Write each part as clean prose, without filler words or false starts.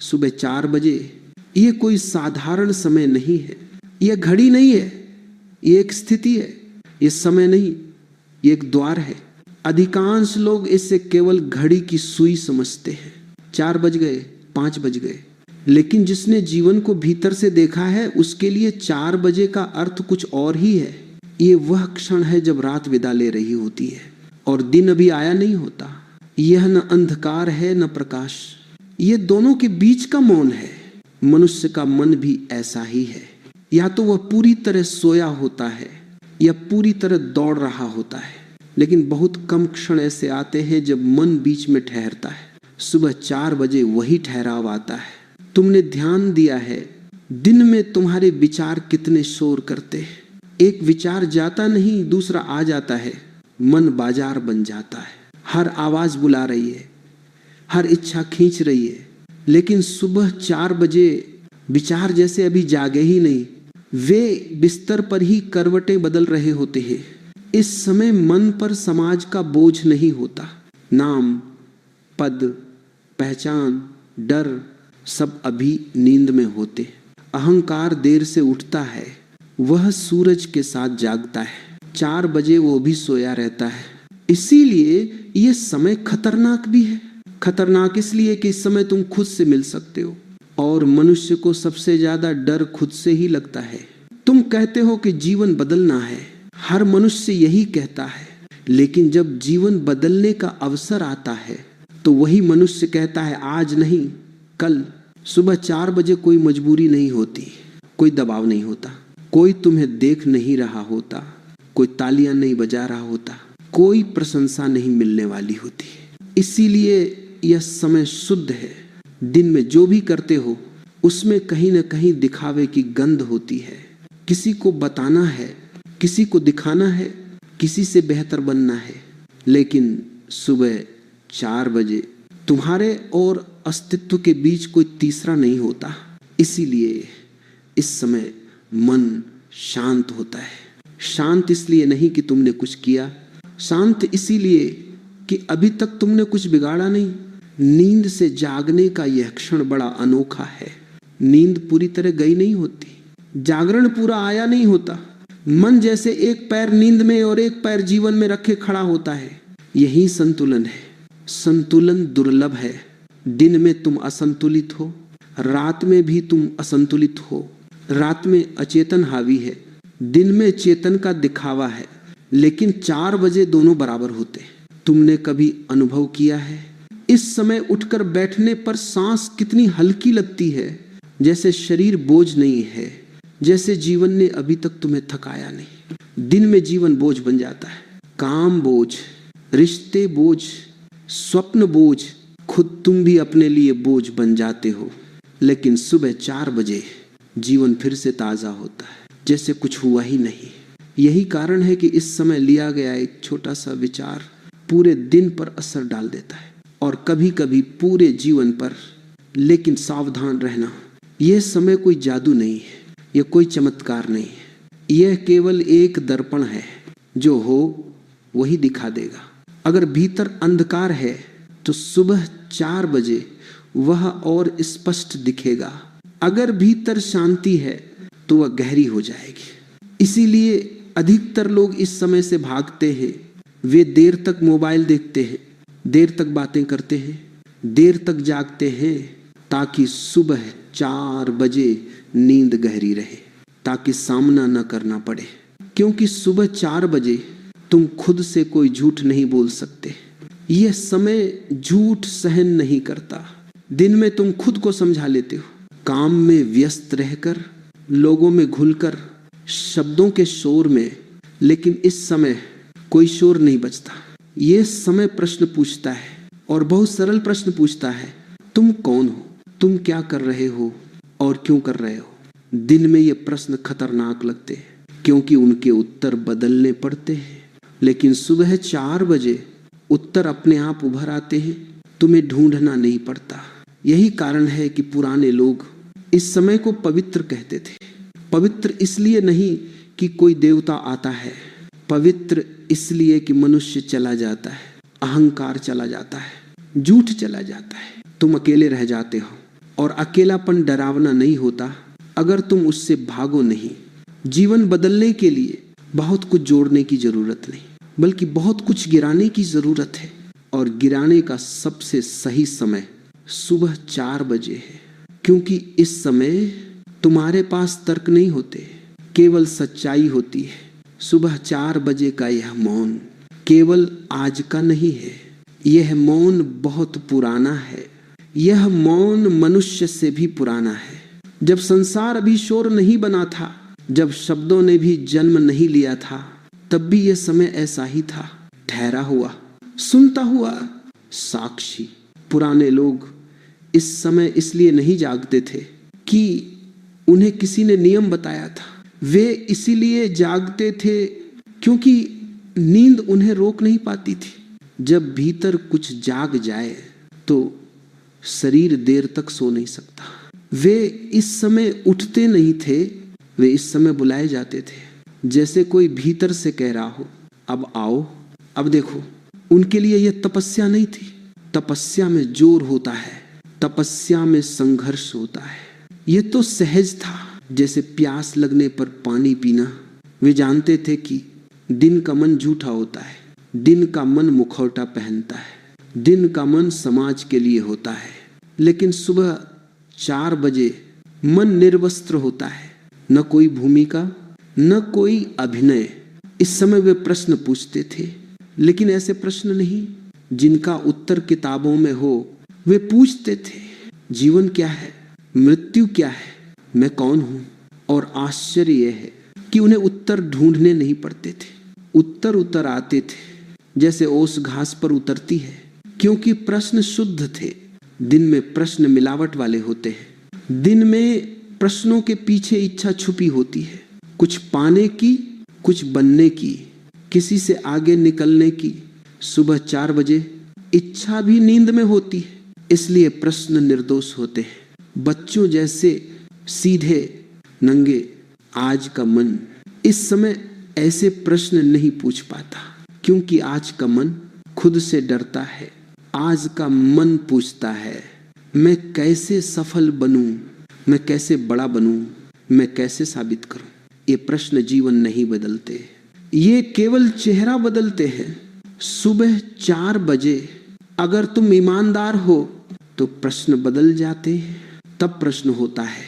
सुबह 4 बजे ये कोई साधारण समय नहीं है, यह घड़ी नहीं है, ये एक स्थिति है, ये समय नहीं, ये एक द्वार है। अधिकांश लोग इसे केवल घड़ी की सुई समझते हैं। 4 बज गए, 5 बज गए, लेकिन जिसने जीवन को भीतर से देखा है उसके लिए 4 बजे का अर्थ कुछ और ही है। ये वह क्षण है जब रात विदा ले रही होती है और दिन अभी आया नहीं होता। यह न अंधकार है न प्रकाश, ये दोनों के बीच का मौन है। मनुष्य का मन भी ऐसा ही है, या तो वह पूरी तरह सोया होता है या पूरी तरह दौड़ रहा होता है, लेकिन बहुत कम क्षण ऐसे आते हैं जब मन बीच में ठहरता है। सुबह 4 बजे वही ठहराव आता है। तुमने ध्यान दिया है दिन में तुम्हारे विचार कितने शोर करते हैं। एक विचार जाता नहीं, दूसरा आ जाता है। मन बाजार बन जाता है, हर आवाज बुला रही है, हर इच्छा खींच रही है। लेकिन सुबह 4 बजे विचार जैसे अभी जागे ही नहीं, वे बिस्तर पर ही करवटें बदल रहे होते हैं। इस समय मन पर समाज का बोझ नहीं होता। नाम, पद, पहचान, डर सब अभी नींद में होते। अहंकार देर से उठता है, वह सूरज के साथ जागता है। 4 बजे वो भी सोया रहता है। इसीलिए यह समय खतरनाक भी है। खतरनाक इसलिए कि इस समय तुम खुद से मिल सकते हो, और मनुष्य को सबसे ज्यादा डर खुद से ही लगता है। तुम कहते हो कि जीवन बदलना है, हर मनुष्य यही कहता है, लेकिन जब जीवन बदलने का अवसर आता है तो वही मनुष्य कहता है आज नहीं कल। सुबह 4 बजे कोई मजबूरी नहीं होती, कोई दबाव नहीं होता, कोई तुम्हें देख नहीं रहा होता, कोई तालियां नहीं बजा रहा होता, कोई प्रशंसा नहीं मिलने वाली होती। इसीलिए यह समय शुद्ध है। दिन में जो भी करते हो उसमें कहीं न कहीं दिखावे की गंध होती है। किसी को बताना है, किसी को दिखाना है, किसी से बेहतर बनना है। लेकिन सुबह 4 बजे तुम्हारे और अस्तित्व के बीच कोई तीसरा नहीं होता। इसीलिए इस समय मन शांत होता है। शांत इसलिए नहीं कि तुमने कुछ किया, शांत इसीलिए कि अभी तक तुमने कुछ बिगाड़ा नहीं। नींद से जागने का यह क्षण बड़ा अनोखा है। नींद पूरी तरह गई नहीं होती, जागरण पूरा आया नहीं होता। मन जैसे एक पैर नींद में और एक पैर जीवन में रखे खड़ा होता है। यही संतुलन है। संतुलन दुर्लभ है। दिन में तुम असंतुलित हो, रात में भी तुम असंतुलित हो। रात में अचेतन हावी है, दिन में चेतन का दिखावा है, लेकिन 4 बजे दोनों बराबर होते। तुमने कभी अनुभव किया है इस समय उठकर बैठने पर सांस कितनी हल्की लगती है, जैसे शरीर बोझ नहीं है, जैसे जीवन ने अभी तक तुम्हें थकाया नहीं। दिन में जीवन बोझ बन जाता है, काम बोझ, रिश्ते बोझ, स्वप्न बोझ, खुद तुम भी अपने लिए बोझ बन जाते हो। लेकिन सुबह 4 बजे जीवन फिर से ताजा होता है, जैसे कुछ हुआ ही नहीं। यही कारण है कि इस समय लिया गया एक छोटा सा विचार पूरे दिन पर असर डाल देता है, और कभी कभी पूरे जीवन पर। लेकिन सावधान रहना, यह समय कोई जादू नहीं है, यह कोई चमत्कार नहीं है। यह केवल एक दर्पण है, जो हो वही दिखा देगा। अगर भीतर अंधकार है तो सुबह 4 बजे वह और स्पष्ट दिखेगा। अगर भीतर शांति है तो वह गहरी हो जाएगी। इसीलिए अधिकतर लोग इस समय से भागते हैं। वे देर तक मोबाइल देखते हैं, देर तक बातें करते हैं, देर तक जागते हैं, ताकि सुबह 4 बजे नींद गहरी रहे, ताकि सामना न करना पड़े। क्योंकि सुबह 4 बजे तुम खुद से कोई झूठ नहीं बोल सकते। यह समय झूठ सहन नहीं करता। दिन में तुम खुद को समझा लेते हो, काम में व्यस्त रहकर, लोगों में घुलकर, शब्दों के शोर में। लेकिन इस समय कोई शोर नहीं बचता। यह समय प्रश्न पूछता है, और बहुत सरल प्रश्न पूछता है, तुम कौन हो, तुम क्या कर रहे हो और क्यों कर रहे हो। दिन में ये प्रश्न खतरनाक लगते हैं, क्योंकि उनके उत्तर बदलने पड़ते हैं। लेकिन सुबह 4 बजे उत्तर अपने आप उभर आते हैं, तुम्हें ढूंढना नहीं पड़ता। यही कारण है कि पुराने लोग इस समय को पवित्र कहते थे। पवित्र इसलिए नहीं कि कोई देवता आता है, पवित्र इसलिए कि मनुष्य चला जाता है, अहंकार चला जाता है, झूठ चला जाता है, तुम अकेले रह जाते हो। और अकेलापन डरावना नहीं होता अगर तुम उससे भागो नहीं। जीवन बदलने के लिए बहुत कुछ जोड़ने की जरूरत नहीं, बल्कि बहुत कुछ गिराने की जरूरत है। और गिराने का सबसे सही समय सुबह 4 बजे है, क्योंकि इस समय तुम्हारे पास तर्क नहीं होते, केवल सच्चाई होती है। सुबह 4 बजे का यह मौन केवल आज का नहीं है, यह मौन बहुत पुराना है। यह मौन मनुष्य से भी पुराना है। जब संसार अभी शोर नहीं बना था, जब शब्दों ने भी जन्म नहीं लिया था, तब भी यह समय ऐसा ही था, ठहरा हुआ, सुनता हुआ, साक्षी। पुराने लोग इस समय इसलिए नहीं जागते थे कि उन्हें किसी ने नियम बताया था, वे इसीलिए जागते थे क्योंकि नींद उन्हें रोक नहीं पाती थी। जब भीतर कुछ जाग जाए तो शरीर देर तक सो नहीं सकता। वे इस समय उठते नहीं थे, वे इस समय बुलाए जाते थे, जैसे कोई भीतर से कह रहा हो, अब आओ, अब देखो। उनके लिए यह तपस्या नहीं थी। तपस्या में जोर होता है, तपस्या में संघर्ष होता है। यह तो सहज था, जैसे प्यास लगने पर पानी पीना। वे जानते थे कि दिन का मन झूठा होता है, दिन का मन मुखौटा पहनता है, दिन का मन समाज के लिए होता है। लेकिन सुबह 4 बजे मन निर्वस्त्र होता है, न कोई भूमिका, न कोई अभिनय। इस समय वे प्रश्न पूछते थे, लेकिन ऐसे प्रश्न नहीं जिनका उत्तर किताबों में हो। वे पूछते थे, जीवन क्या है, मृत्यु क्या है, मैं कौन हूं। और आश्चर्य यह है कि उन्हें उत्तर ढूंढने नहीं पड़ते थे, उत्तर उतर आते थे, जैसे ओस घास पर उतरती है, क्योंकि प्रश्न शुद्ध थे। दिन में प्रश्न मिलावट वाले होते हैं। दिन में प्रश्नों के पीछे इच्छा छुपी होती है, कुछ पाने की, कुछ बनने की, किसी से आगे निकलने की। सुबह 4 बजे इच्छा भी नींद में होती है, इसलिए प्रश्न निर्दोष होते हैं। बच्चों जैसे सीधे नंगे। आज का मन इस समय ऐसे प्रश्न नहीं पूछ पाता, क्योंकि आज का मन खुद से डरता है। आज का मन पूछता है, मैं कैसे सफल बनूं, मैं कैसे बड़ा बनूं, मैं कैसे साबित करूं। ये प्रश्न जीवन नहीं बदलते, ये केवल चेहरा बदलते हैं। सुबह 4 बजे अगर तुम ईमानदार हो तो प्रश्न बदल जाते हैं। तब प्रश्न होता है,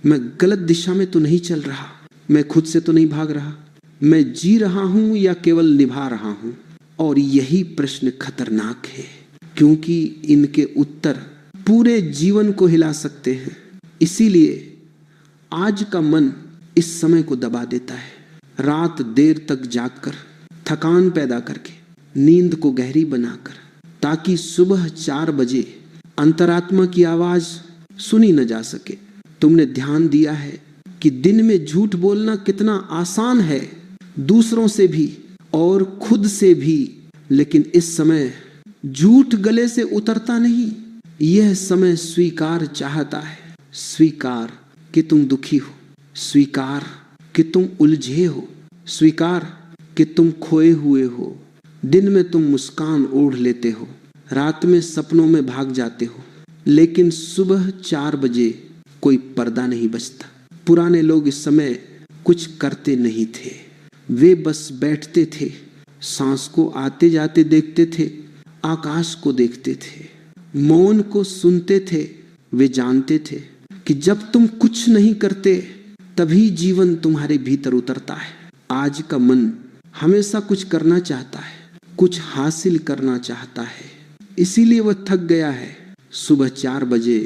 मैं गलत दिशा में तो नहीं चल रहा, मैं खुद से तो नहीं भाग रहा, मैं जी रहा हूं या केवल निभा रहा हूं। और यही प्रश्न खतरनाक है, क्योंकि इनके उत्तर पूरे जीवन को हिला सकते हैं। इसीलिए आज का मन इस समय को दबा देता है, रात देर तक जागकर, थकान पैदा करके, नींद को गहरी बनाकर, ताकि सुबह 4 बजे अंतरात्मा की आवाज सुनी न जा सके। तुमने ध्यान दिया है कि दिन में झूठ बोलना कितना आसान है, दूसरों से भी और खुद से भी। लेकिन इस समय झूठ गले से उतरता नहीं। यह समय स्वीकार चाहता है, स्वीकार कि तुम दुखी हो, स्वीकार कि तुम उलझे हो, स्वीकार कि तुम खोए हुए हो। दिन में तुम मुस्कान ओढ़ लेते हो, रात में सपनों में भाग जाते हो, लेकिन सुबह 4 बजे कोई पर्दा नहीं बचता। पुराने लोग इस समय कुछ करते नहीं थे, वे बस बैठते थे, सांस को आते जाते देखते थे, आकाश को देखते थे, मौन को सुनते थे। वे जानते थे कि जब तुम कुछ नहीं करते तभी जीवन तुम्हारे भीतर उतरता है। आज का मन हमेशा कुछ करना चाहता है, कुछ हासिल करना चाहता है, इसीलिए वह थक गया है। सुबह 4 बजे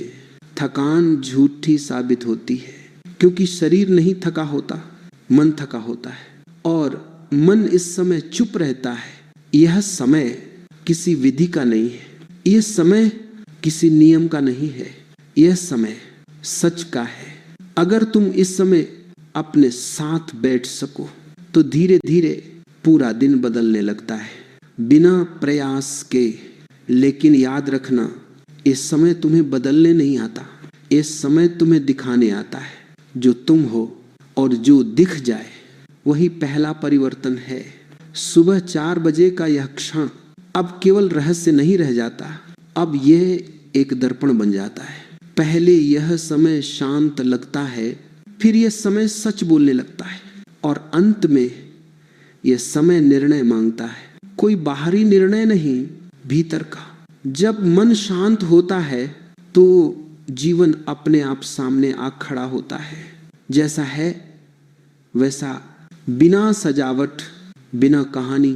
थकान झूठी साबित होती है, क्योंकि शरीर नहीं थका होता, मन थका होता है। और मन इस समय चुप रहता है। यह समय किसी विधि का नहीं है, यह समय किसी नियम का नहीं है, यह समय सच का है। अगर तुम इस समय अपने साथ बैठ सको तो धीरे धीरे पूरा दिन बदलने लगता है, बिना प्रयास के। लेकिन याद रखना, इस समय तुम्हें बदलने नहीं आता, इस समय तुम्हें दिखाने आता है। जो तुम हो और जो दिख जाए वही पहला परिवर्तन है। सुबह 4 बजे का यह क्षण अब केवल रहस्य नहीं रह जाता, अब यह एक दर्पण बन जाता है। पहले यह समय शांत लगता है, फिर यह समय सच बोलने लगता है, और अंत में यह समय निर्णय मांगता है। कोई बाहरी निर्णय नहीं, भीतर का। जब मन शांत होता है तो जीवन अपने आप सामने आ खड़ा होता है। जैसा है वैसा, बिना सजावट, बिना कहानी,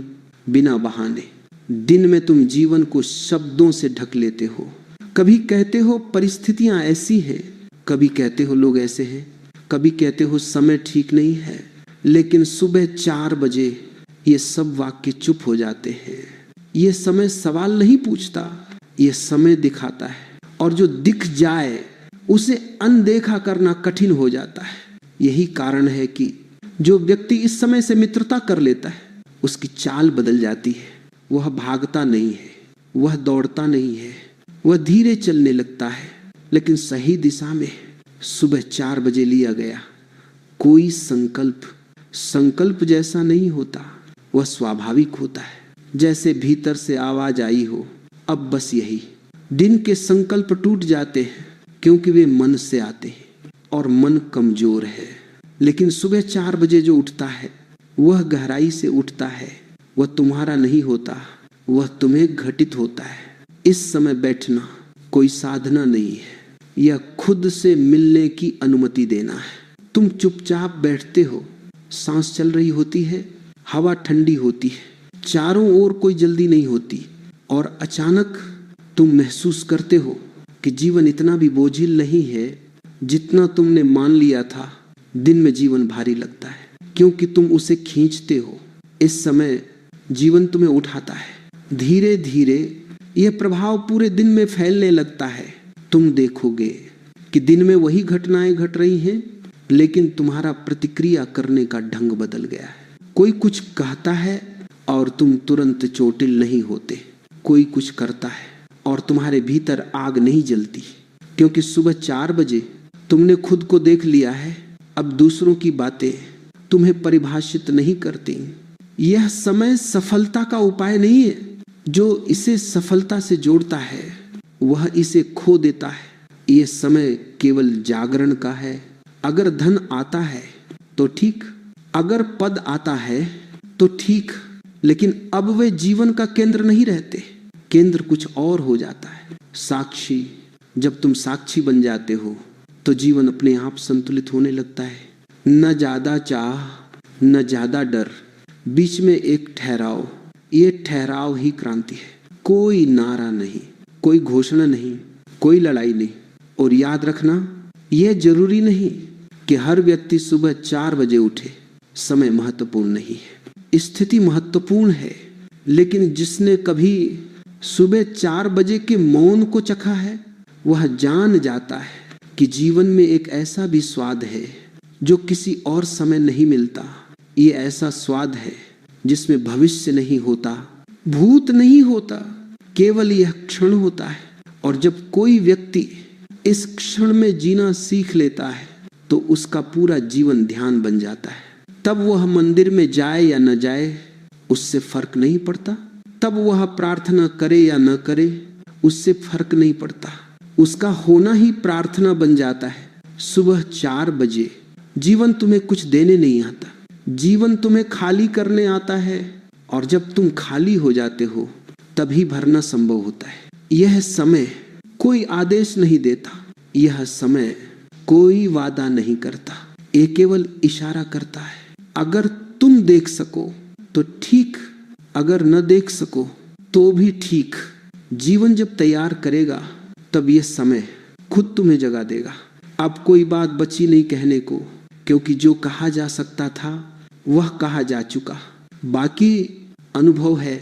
बिना बहाने। दिन में तुम जीवन को शब्दों से ढक लेते हो। कभी कहते हो परिस्थितियां ऐसी हैं, कभी कहते हो लोग ऐसे हैं, कभी कहते हो समय ठीक नहीं है, लेकिन सुबह 4 बजे ये सब वाक्य चुप हो जाते हैं। ये समय सवाल नहीं पूछता, ये समय दिखाता है, और जो दिख जाए उसे अनदेखा करना कठिन हो जाता है। यही कारण है कि जो व्यक्ति इस समय से मित्रता कर लेता है उसकी चाल बदल जाती है। वह भागता नहीं है, वह दौड़ता नहीं है, वह धीरे चलने लगता है, लेकिन सही दिशा में। सुबह 4 बजे लिया गया कोई संकल्प जैसा नहीं होता, वह स्वाभाविक होता है, जैसे भीतर से आवाज आई हो। अब बस यही, दिन के संकल्प टूट जाते हैं क्योंकि वे मन से आते हैं, और मन कमजोर है। लेकिन सुबह 4 बजे जो उठता है वह गहराई से उठता है। वह तुम्हारा नहीं होता, वह तुम्हें घटित होता है। इस समय बैठना कोई साधना नहीं है, यह खुद से मिलने की अनुमति देना है। तुम चुपचाप बैठते हो, सांस चल रही होती है, हवा ठंडी होती है, चारों ओर कोई जल्दी नहीं होती, और अचानक तुम महसूस करते हो कि जीवन इतना भी बोझिल नहीं है जितना तुमने मान लिया था। दिन में जीवन भारी लगता है क्योंकि तुम उसे खींचते हो। इस समय जीवन तुम्हें उठाता है। धीरे धीरे यह प्रभाव पूरे दिन में फैलने लगता है। तुम देखोगे कि दिन में वही घटनाएं घट रही हैं, लेकिन तुम्हारा प्रतिक्रिया करने का ढंग बदल गया है। कोई कुछ कहता है और तुम तुरंत चोटिल नहीं होते। कोई कुछ करता है और तुम्हारे भीतर आग नहीं जलती, क्योंकि सुबह 4 बजे तुमने खुद को देख लिया है। अब दूसरों की बातें तुम्हें परिभाषित नहीं करती। यह समय सफलता का उपाय नहीं है। जो इसे सफलता से जोड़ता है वह इसे खो देता है। यह समय केवल जागरण का है। अगर धन आता है तो ठीक, अगर पद आता है तो ठीक, लेकिन अब वे जीवन का केंद्र नहीं रहते। केंद्र कुछ और हो जाता है। साक्षी, जब तुम साक्षी बन जाते हो तो जीवन अपने आप संतुलित होने लगता है। न ज्यादा चाह, न ज्यादा डर, बीच में एक ठहराव। ये ठहराव ही क्रांति है। कोई नारा नहीं, कोई घोषणा नहीं, कोई लड़ाई नहीं। और याद रखना, यह जरूरी नहीं कि हर व्यक्ति सुबह 4 बजे उठे। समय महत्वपूर्ण नहीं है, स्थिति महत्वपूर्ण है। लेकिन जिसने कभी सुबह 4 बजे के मौन को चखा है वह जान जाता है कि जीवन में एक ऐसा भी स्वाद है जो किसी और समय नहीं मिलता। ये ऐसा स्वाद है जिसमें भविष्य नहीं होता, भूत नहीं होता, केवल यह क्षण होता है। और जब कोई व्यक्ति इस क्षण में जीना सीख लेता है तो उसका पूरा जीवन ध्यान बन जाता है। तब वह मंदिर में जाए या न जाए उससे फर्क नहीं पड़ता। तब वह प्रार्थना करे या न करे उससे फर्क नहीं पड़ता। उसका होना ही प्रार्थना बन जाता है। सुबह 4 बजे जीवन तुम्हें कुछ देने नहीं आता, जीवन तुम्हें खाली करने आता है। और जब तुम खाली हो जाते हो तभी भरना संभव होता है। यह समय कोई आदेश नहीं देता, यह समय कोई वादा नहीं करता, ये केवल इशारा करता है। अगर तुम देख सको तो ठीक, अगर न देख सको तो भी ठीक। जीवन जब तैयार करेगा तब यह समय खुद तुम्हें जगा देगा। अब कोई बात बची नहीं कहने को, क्योंकि जो कहा जा सकता था वह कहा जा चुका। बाकी अनुभव है